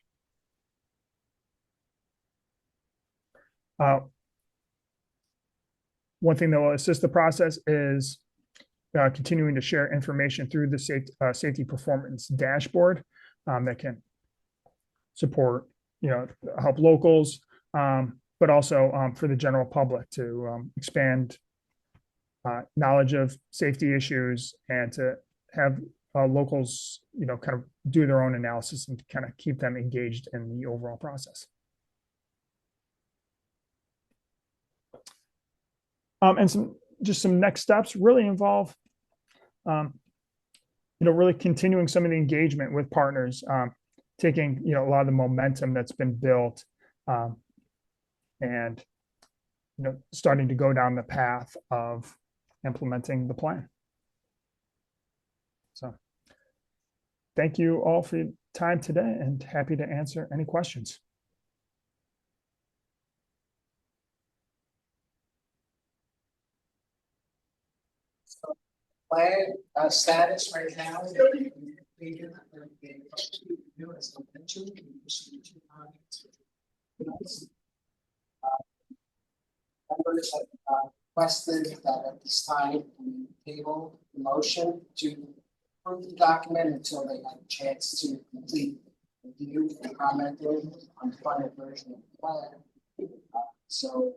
One thing that will assist the process is continuing to share information through the safety performance dashboard that can support, help locals, but also for the general public to expand knowledge of safety issues and to have locals, kind of do their own analysis and kind of keep them engaged in the overall process. And some next steps really involve, really continuing some of the engagement with partners, taking, a lot of the momentum that's been built, and, starting to go down the path of implementing the plan. So thank you all for your time today, and happy to answer any questions. Plan status right now. Members have requested that at this time we table the motion to approve the document until they have a chance to complete review and comment on the final version of the plan. So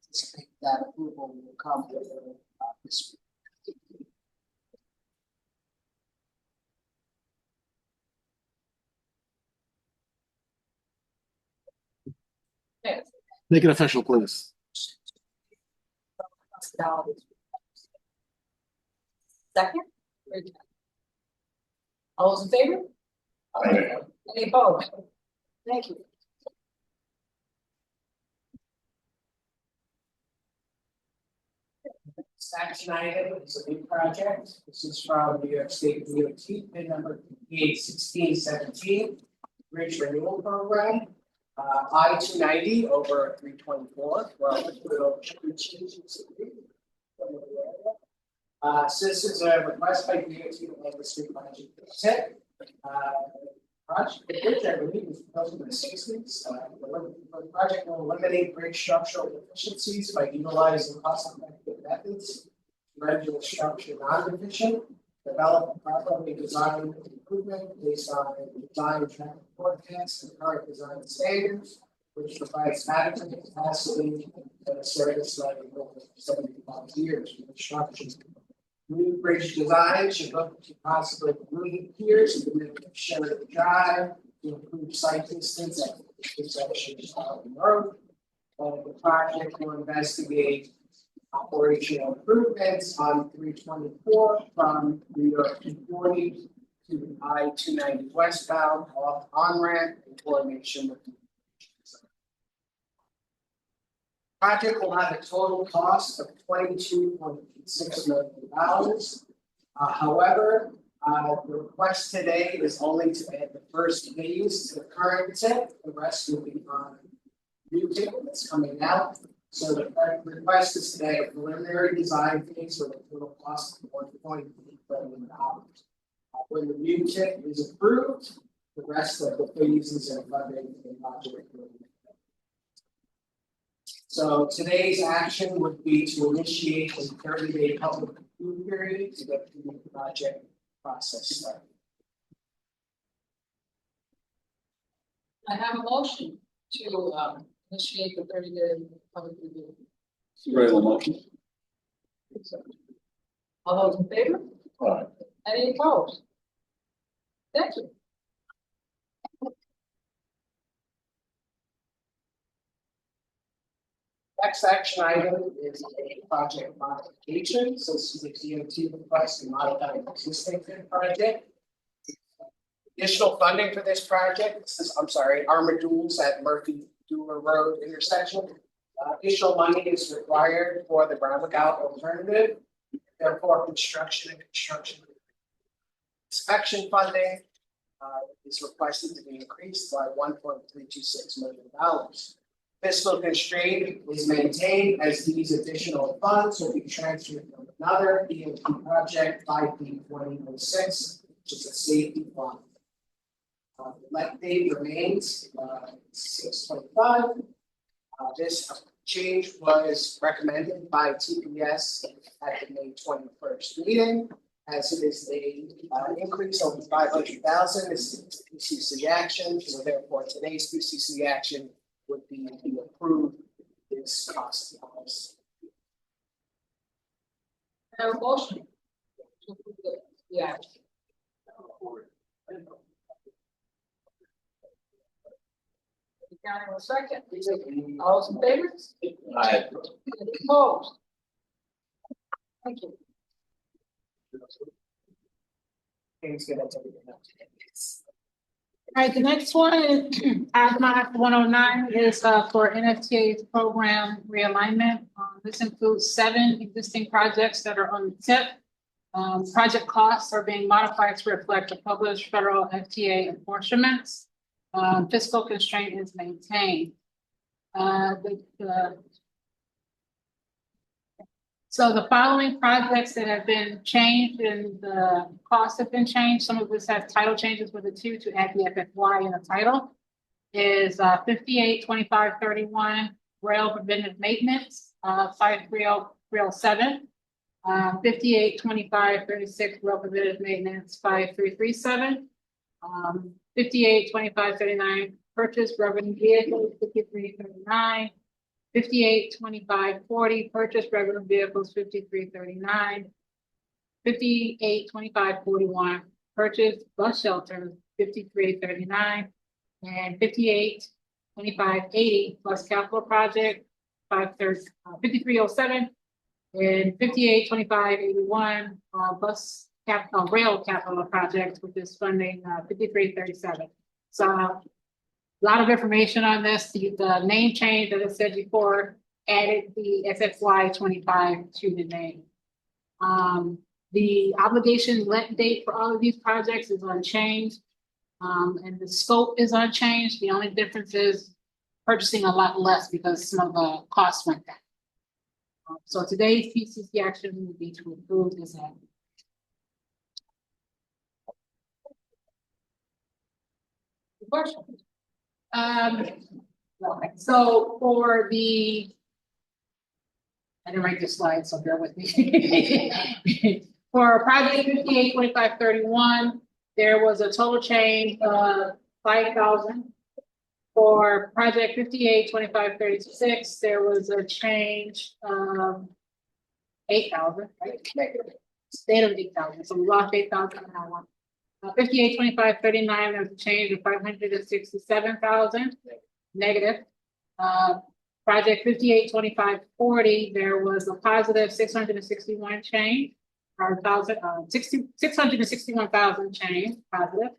anticipate that approval will come this week. Make it official, please. Second? All those in favor? Any opposed? Thank you. This action item is a new project. This is from New York State DOT, bid number 1617, Bridge Renewal Program. I-290 over 324. Citizens request by DOT to make the street project set. The bridge, I believe, was proposed in the 60s. The project will eliminate bridge structural deficiencies by utilizing cost-effective methods to render the structure non-deficient, develop a properly designed improvement based on a design traffic forecast and current design standards, which provides adequate capacity and service life over 75 years for the structure. New bridge design should look to possibly moving piers to the shared drive to improve site distance at intersections of the road. The project will investigate operational improvements on 324 from New York 240 to I-290 westbound off on-ramp in coordination with the project will have a total cost of $22.6 million. However, the request today is only to add the first phase to the current tip. The rest will be on new tip that's coming out. So the request is today a preliminary design phase with a total cost of $1.8 billion. When the new tip is approved, the rest of the phases and funding for the project will be. So today's action would be to initiate a 30-day public review period to get the project process started. I have a motion to initiate the 30-day public review. Regular motion. All those in favor? Aye. Any opposed? Thank you. Next action item is a project modification. So this is a DOT request to modify an existing project. Additional funding for this project, Armadillos at Murphy Dewar Road intersection. Additional money is required for the roundabout alternative. Therefore, construction inspection funding is requested to be increased by $1.326 million. Fiscal constraint is maintained as these additional funds will be transferred from another DOT project 5P2006, which is a safety fund. Elect date remains 6/25. This change was recommended by TPS at the May 21st meeting, as it is a increase over 500,000. This is PCC action, so therefore today's PCC action would be to approve this cost policy. I have a motion to approve the action. Counting a second. All those in favor? Aye. Any opposed? Thank you. Things get into the All right, the next one is item 109 is for NFTA's program realignment. This includes 7 existing projects that are on the tip. Project costs are being modified to reflect the published federal FTA enforcements. Fiscal constraint is maintained. So the following projects that have been changed and the costs have been changed, some of this has title changes with the 2 to add the FFY in the title, is 582531 rail preventive maintenance, 53037, 582536 rail preventive maintenance, 5337, 582539 purchase revenue vehicles, 5339. 582540 purchase revenue vehicles, 5339. 582541 purchase bus shelters, 5339. And 582580 plus capital project, 5307. And 582581 bus rail capital project, which is funding 5337. So a lot of information on this. The name change, as I said before, added the FFY 25 to the name. The obligation let date for all of these projects is unchanged. And the scope is unchanged. The only difference is purchasing a lot less because some of the costs went down. So today's PCC action would be to approve this act. Questions? So for the, I didn't write this slide, so bear with me. For project 582531, there was a total change of 5,000. For project 582536, there was a change of 8,000, right? State of 8,000, so we lost 8,000 on that one. 582539, there's a change of 567,000 negative. Project 582540, there was a positive 661 change, or 661,000 change positive.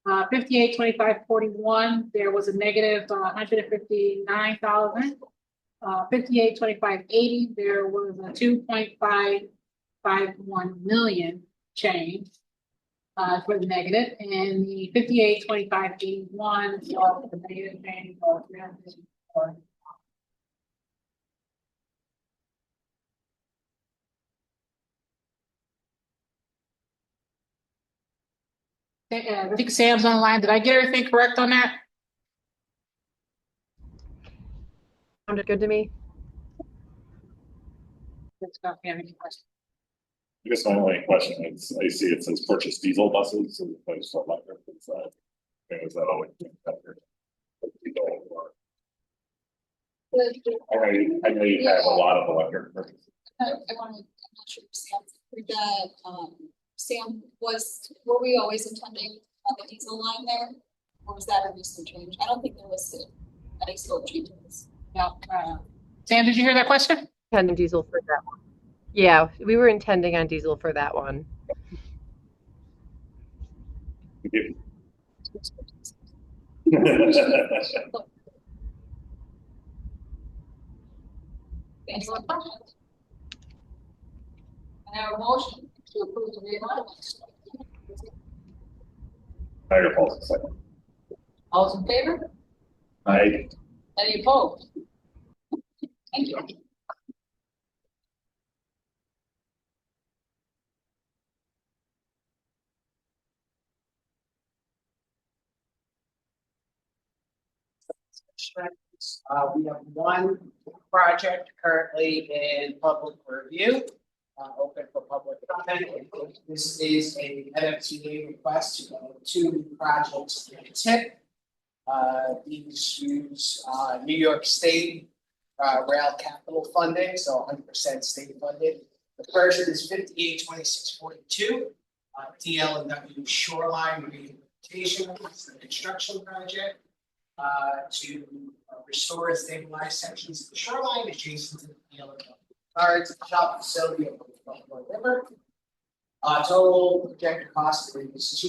582541, there was a negative 159,000. 582580, there was a 2.551 million change for the negative, and the 582581 saw the negative change of 354. I think Sam's online. Did I get everything correct on that? Sounded good to me. Let's go. Yeah, any questions? I guess my only question is, I see it says purchase diesel buses as opposed to electric. Is that always? I know you have a lot of electric purchases. I want to, I'm not sure if Sam heard that, Sam, were we always intending on the diesel line there? Or was that a recent change? I don't think there was any scope changes. No. Sam, did you hear that question? Intending diesel for that one. Yeah, we were intending on diesel for that one. Anyone questions? I have a motion to approve the realignment. Higher false second. All those in favor? Aye. Any opposed? Thank you. We have one project currently in public review, open for public comment. This is a NFTA request to go to projects in TIP. These use New York State rail capital funding, so 100% state funded. The first is 582642, DL&W Shoreline Rehabilitation, construction project. To restore and stabilize sections of the shoreline adjacent to the DL&W shop facility of the Buffalo River. Total projected cost is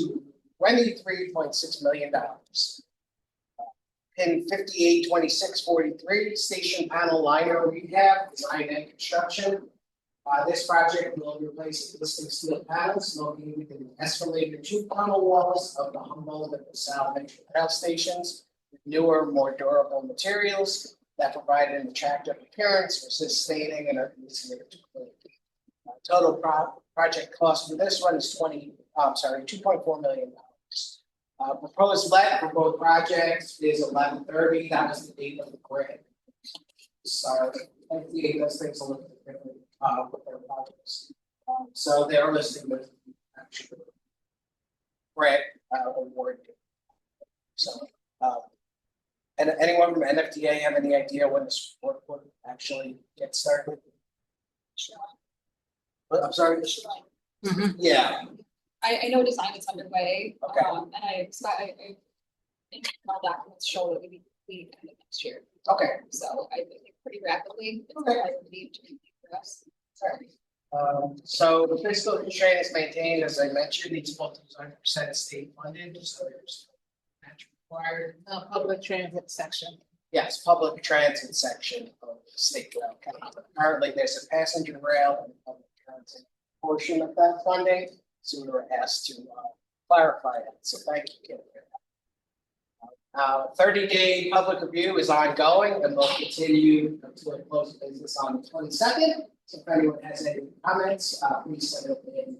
$23.6 million. Pin 582643, station panel liner rehab, design and construction. This project will replace existing steel panels located in the escalator two tunnel walls of the Humboldt and LaSalle Metro rail stations. Newer, more durable materials that provide an attractive appearance, resist staining, and are easier to clean. Total project cost for this one is $2.4 million. Proposed let for both projects is 11/30. That was the date of the grant. Sorry, FDA does things a little bit differently with their projects. So they're listing the actual grant award. So. And anyone from NFTA have any idea when this work would actually get started? I'm sorry. Yeah. I know design is underway. Okay. And I think all documents show that we need to complete kind of next year. Okay. So I think pretty rapidly. It's Okay. need to complete for us. Sorry. So the fiscal constraint is maintained, as I mentioned, it's both 100% state funded, so there's match required. Public transit section. Yes, public transit section of the state rail. Currently, there's a passenger rail and public transit portion of that funding. So we were asked to clarify it. So thank you, Kim. 30-day public review is ongoing and will continue until the close of business on the 22nd. So if anyone has any comments, please send it in.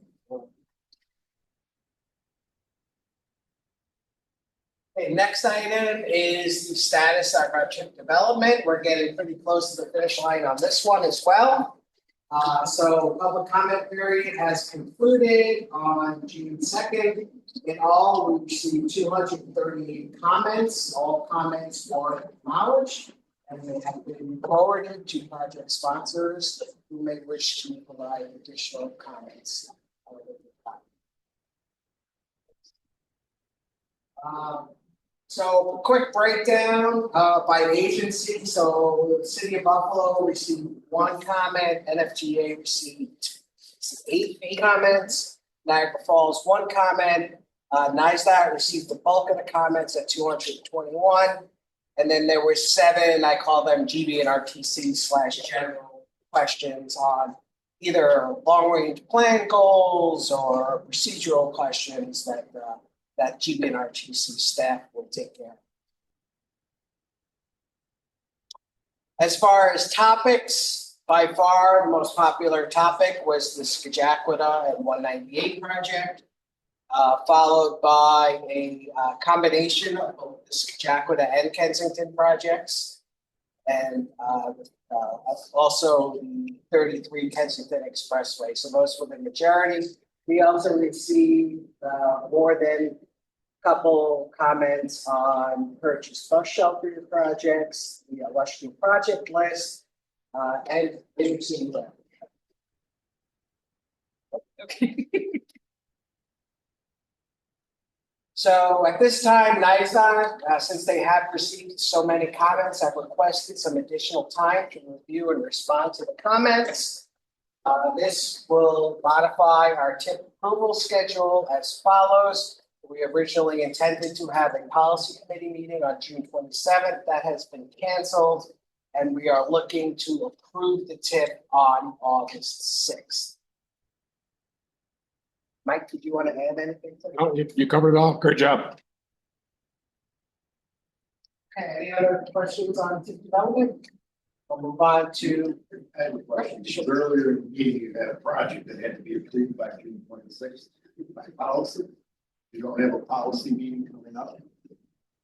Okay, next item is the status of our chip development. We're getting pretty close to the finish line on this one as well. So public comment period has concluded on June 2nd. In all, we received 238 comments. All comments were acknowledged and they have been forwarded to project sponsors who may wish to provide additional comments. So quick breakdown by agency. So the city of Buffalo received 1 comment, NFGA received 8 comments, Niagara Falls 1 comment, NISDOT received the bulk of the comments at 221. And then there were 7, I call them GB and RTC / general questions on either long range plan goals or procedural questions that GB and RTC staff will take care of. As far as topics, by far the most popular topic was the Scajaquada and 198 project, followed by a combination of both the Scajaquada and Kensington projects, and also the 33 Kensington Expressway. So those were the majority. We also received more than couple comments on purchase bus shelter projects, the Washington project list, and interesting. Okay. So at this time, NISDOT, since they have received so many comments, I've requested some additional time to review and respond to the comments. This will modify our TIP approval schedule as follows. We originally intended to have a policy committee meeting on June 27th. That has been canceled, and we are looking to approve the TIP on August 6th. Mike, did you want to add anything to that? No, you covered it all. Great job. Okay, any other questions on TIP development? We'll move on to. I have a question. Earlier in the meeting, you had a project that had to be approved by June 26th by policy. You don't have a policy meeting coming up.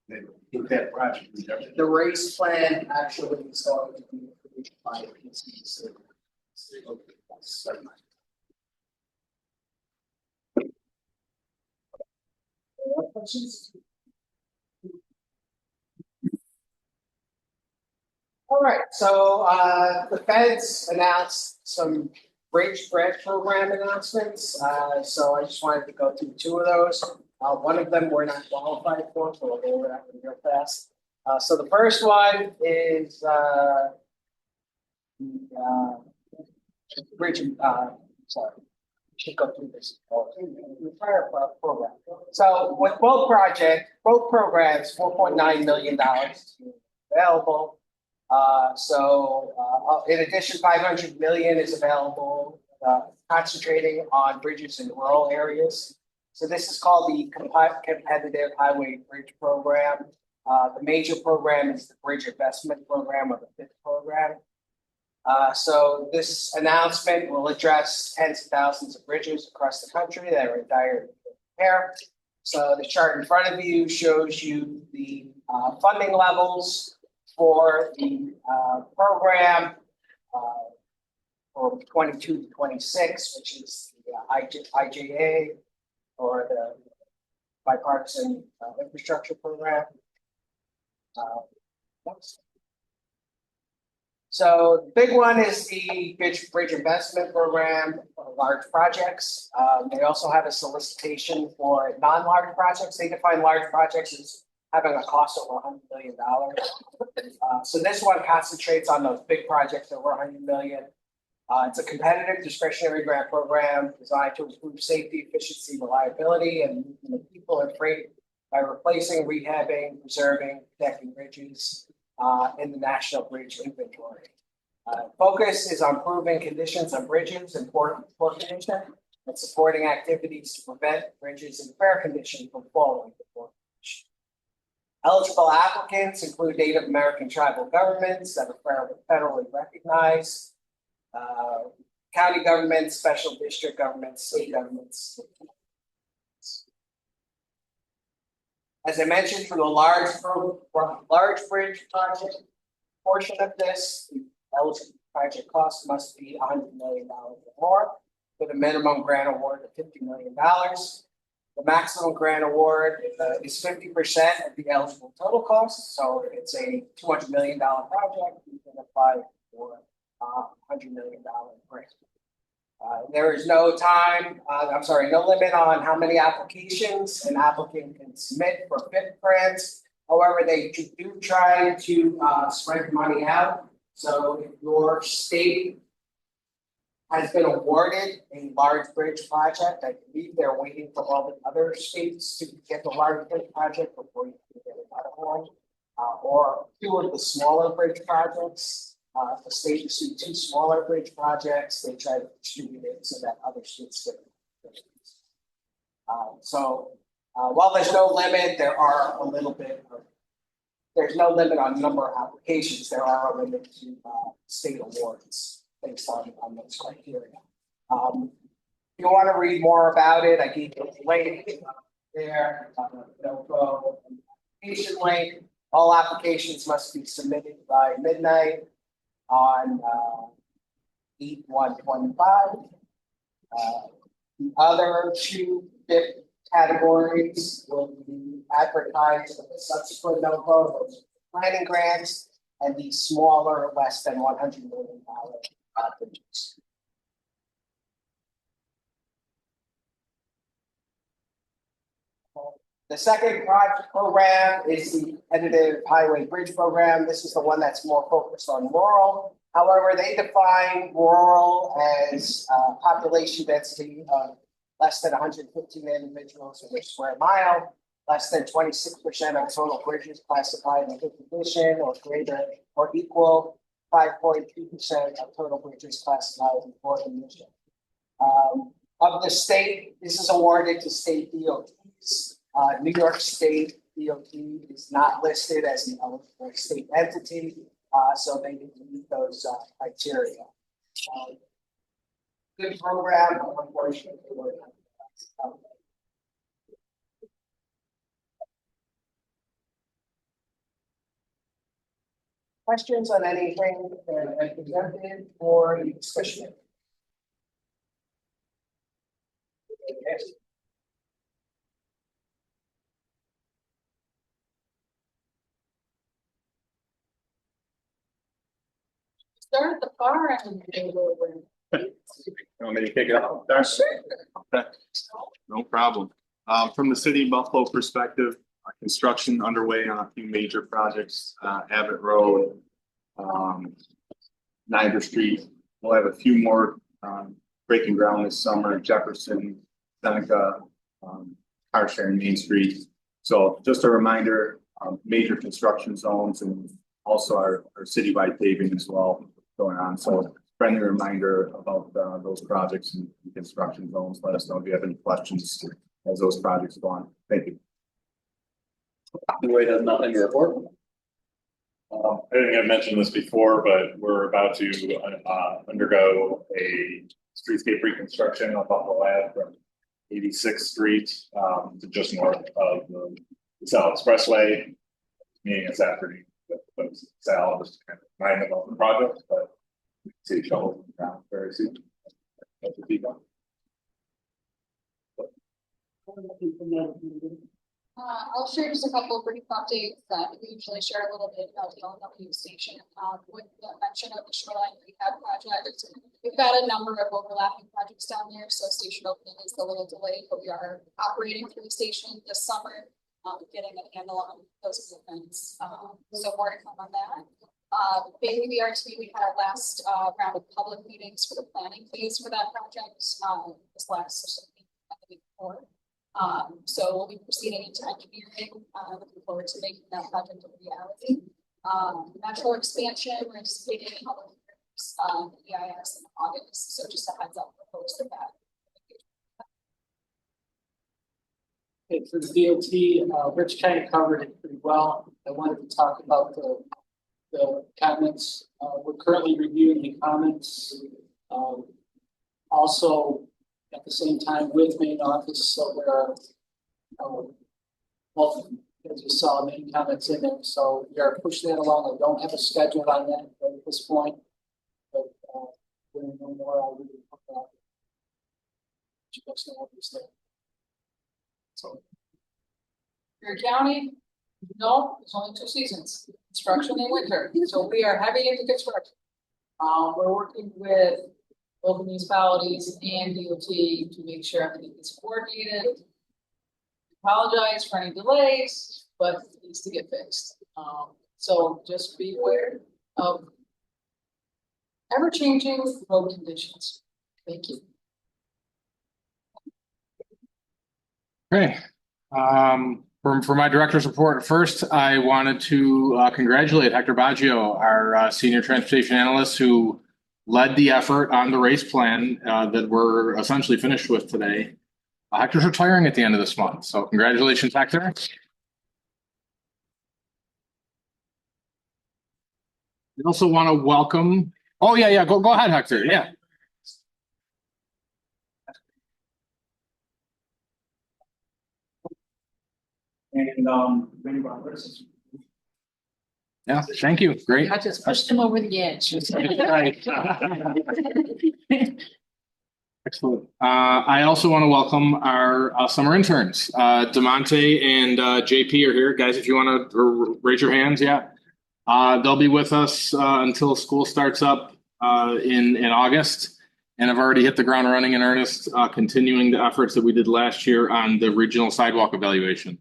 Then with that project. The race plan actually is going to be approved by PCC. Questions? All right, so the feds announced some bridge grant program announcements. So I just wanted to go through 2 of those. One of them we're not qualified for, so we'll go over that one real fast. So the first one is the bridge. Sorry, should go through this entire program. So with both programs, $4.9 million available. In addition, 500 million is available, concentrating on bridges in rural areas. So this is called the Competitive Highway Bridge Program. The major program is the Bridge Investment Program, or the 5th program. So this announcement will address tens of thousands of bridges across the country that are in dire repair. So the chart in front of you shows you the funding levels for the program from 22 to 26, which is the IJA, or the Bipartisan Infrastructure Program. So the big one is the Bridge Investment Program for large projects. They also have a solicitation for non-large projects. They define large projects as having a cost over $100 million. So this one concentrates on those big projects over $100 million. It's a competitive discretionary grant program designed to improve safety, efficiency, reliability, and people and freight by replacing, rehabbing, preserving, protecting bridges in the national bridge inventory. Focus is on improving conditions on bridges and poor condition, and supporting activities to prevent bridges in fair condition from falling to poor condition. Eligible applicants include Native American tribal governments that are federally recognized, county governments, special district governments, state governments. As I mentioned, for the large bridge project portion of this, the eligible project cost must be $100 million or more, with a minimum grant award of $50 million. The maximum grant award is 50% of the eligible total cost. So if it's a $200 million project, you can apply for $100 million grant. There is no limit on how many applications an applicant can submit for FIP grants. However, they do try to spread money out. So if your state has been awarded a large bridge project, I believe they're waiting for all the other states to get the large bridge project before you can get another one. Or two of the smaller bridge projects. If the state received two smaller bridge projects, they try to distribute it so that other states get it. While there's no limit, there's no limit on number of applications. There are a limit to state awards based on those criteria. If you want to read more about it, I gave you a link there. Application link. All applications must be submitted by midnight on 8/1/25. The other two BIP categories will be advertised in the subsequent NOVO, those planning grants, and the smaller, less than $100 million bridges. The second project program is the competitive highway bridge program. This is the one that's more focused on rural. However, they define rural as population density of less than 115 individuals per square mile, less than 26% of total bridges classified in good condition or greater or equal 5.2% of total bridges classified in poor condition. Of the state, this is awarded to state DOTs. New York State DOT is not listed as an eligible state entity, so they need to meet those criteria. Good program, unfortunately. Questions on anything that I presented or discussion? Yes. Start at the far end. Want me to kick it off? Okay. No problem. From the city of Buffalo perspective, construction underway on a few major projects, Abbott Road, Niagara Street. We'll have a few more breaking ground this summer, Jefferson, Seneca, car sharing Main Street. So just a reminder, major construction zones and also our citywide paving as well going on. So friendly reminder about those projects and construction zones. Let us know if you have any questions as those projects go on. Thank you. Wait, has nothing to report. I think I've mentioned this before, but we're about to undergo a streetscape reconstruction on Buffalo Ave from 86th Street to just north of the South Expressway. Meeting this afternoon with Sal, just to kind of remind them of the project, but see shovels in the ground very soon. That's the feedback. I'll share just a couple of brief updates that we usually share a little bit about the LW station. With the mention of the shoreline rehab project, we've got a number of overlapping projects down there, so station opening is a little delayed, but we are operating through the station this summer, getting a handle on those movements. So more to come on that. Bailey BRT, we had our last round of public meetings for the planning phase for that project this last week before. So we'll be proceeding into engineering, looking forward to making that project a reality. Metro expansion, we're anticipating public EIS in August, so just a heads up for folks of that. Okay, for the DOT, Rich kind of covered it pretty well. I wanted to talk about the comments. We're currently reviewing the comments. Also, at the same time with main office, so there are well, as you saw, main comments in there. So we are pushing that along. I don't have a schedule on that at this point, but when we know more, I'll really talk about it. So, Your county, no, it's only 2 seasons, construction and winter, so we are heavy into construction. We're working with local municipalities and DOT to make sure everything is coordinated. Apologize for any delays, but it needs to get fixed. So just be aware of ever-changing road conditions. Thank you. Okay. For my director's report, first, I wanted to congratulate Hector Baggio, our senior transportation analyst, who led the effort on the race plan that we're essentially finished with today. Hector's retiring at the end of this month, so congratulations, Hector. We also want to welcome. Oh yeah, go ahead, Hector. Yeah. And Yeah, thank you. Great. I just pushed him over the edge. Excellent. I also want to welcome our summer interns. DeMonte and JP are here. Guys, if you want to raise your hands, yeah. They'll be with us until school starts up in August, and have already hit the ground running in earnest, continuing the efforts that we did last year on the regional sidewalk evaluation.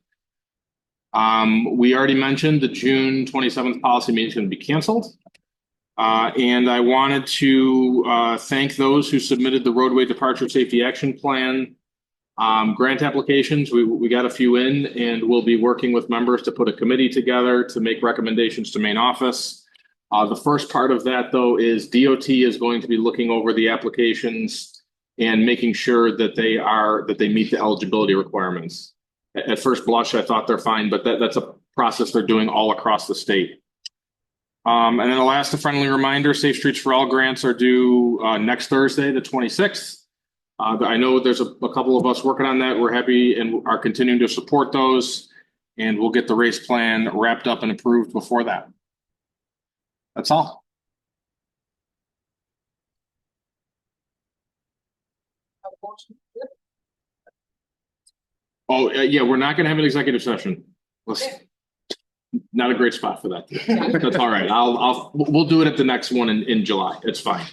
We already mentioned the June 27th policy meeting is going to be canceled. And I wanted to thank those who submitted the roadway departure safety action plan grant applications. We got a few in, and we'll be working with members to put a committee together to make recommendations to main office. The first part of that, though, is DOT is going to be looking over the applications and making sure that they meet the eligibility requirements. At first blush, I thought they're fine, but that's a process they're doing all across the state. And then the last, a friendly reminder, Safe Streets for All grants are due next Thursday, the 26th. I know there's a couple of us working on that. We're happy and are continuing to support those, and we'll get the race plan wrapped up and approved before that. That's all. Oh, yeah, we're not going to have an executive session. Not a great spot for that. That's all right. We'll do it at the next one in July. It's fine.